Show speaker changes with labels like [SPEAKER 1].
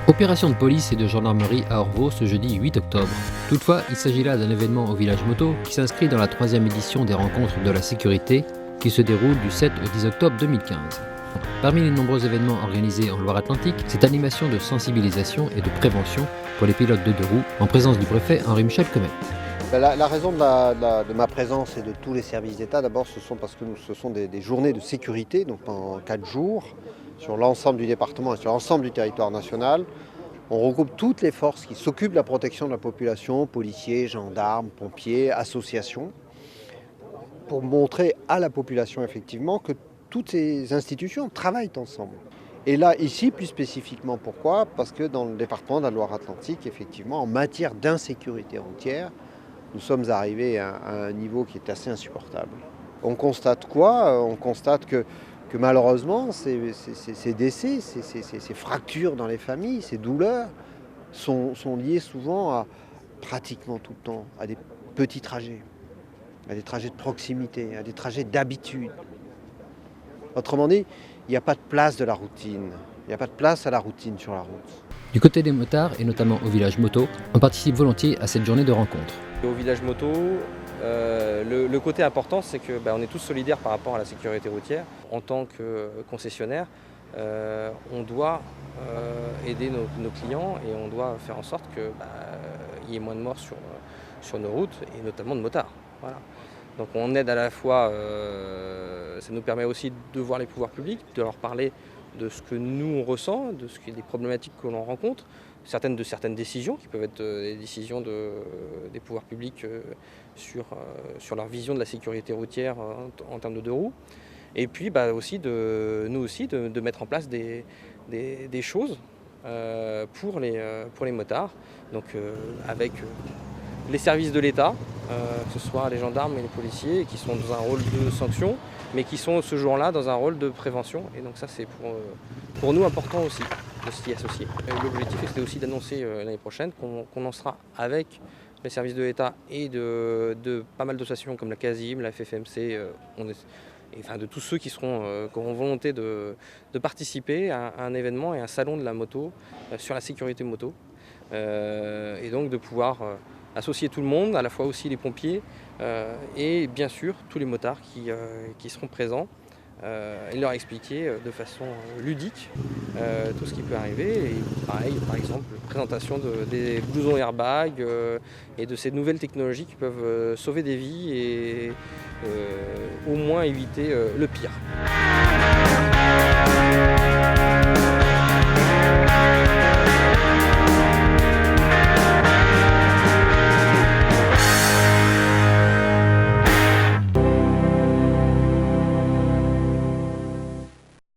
[SPEAKER 1] Opération de police et de gendarmerie à Orvaux ce jeudi 8 octobre. Toutefois, il s'agit là d'un événement au village moto qui s'inscrit dans la 3e édition des rencontres de la sécurité qui se déroule du 7 au 10 octobre 2015. Parmi les nombreux événements organisés en Loire-Atlantique, cette animation de sensibilisation et de prévention pour les pilotes de deux roues en présence du préfet Henri-Michel Comet.
[SPEAKER 2] La raison de ma présence et de tous les services d'État, d'abord, parce que ce sont des journées de sécurité, donc pendant 4 jours, sur l'ensemble du département et sur l'ensemble du territoire national. On regroupe toutes les forces qui s'occupent de la protection de la population, policiers, gendarmes, pompiers, associations, pour montrer à la population effectivement que toutes ces institutions travaillent ensemble. Et là, ici, plus spécifiquement, pourquoi ? Parce que dans le département de la Loire-Atlantique, effectivement, en matière d'insécurité routière, nous sommes arrivés à un niveau qui est assez insupportable. On constate quoi ? On constate que malheureusement, ces décès, ces fractures dans les familles, ces douleurs sont liées souvent à pratiquement tout le temps à des petits trajets, à des trajets de proximité, à des trajets d'habitude. Autrement dit, il n'y a pas de place de la routine, il n'y a pas de place à la routine sur la route.
[SPEAKER 1] Du côté des motards, et notamment au village moto, on participe volontiers à cette journée de rencontre.
[SPEAKER 3] Au village moto, le côté important, c'est que on est tous solidaires par rapport à la sécurité routière. En tant que concessionnaire, on doit aider nos clients et on doit faire en sorte qu'il y ait moins de morts sur nos routes et notamment de motards. Voilà. Donc on aide à la fois, ça nous permet aussi de voir les pouvoirs publics, de leur parler de ce que nous on ressent, de ce qui est des problématiques que l'on rencontre, certaines décisions qui peuvent être des décisions des pouvoirs publics sur leur vision de la sécurité routière en termes de deux roues. Et puis aussi nous aussi de mettre en place des choses pour les motards, donc avec les services de l'État, que ce soit les gendarmes et les policiers, qui sont dans un rôle de sanction, mais qui sont ce jour-là dans un rôle de prévention. Et donc ça, c'est pour nous important aussi de s'y associer. L'objectif, c'était aussi d'annoncer l'année prochaine qu'on lancera avec les services de l'État et de pas mal d'associations comme la CASIM, la FFMC, de tous ceux qui auront volonté de participer à un événement et un salon de la moto sur la sécurité moto. Et donc de pouvoir associer tout le monde, à la fois aussi les pompiers et bien sûr tous les motards qui seront présents et leur expliquer de façon ludique tout ce qui peut arriver. Et pareil, par exemple, présentation des blousons airbag et de ces nouvelles technologies qui peuvent sauver des vies et au moins éviter le pire.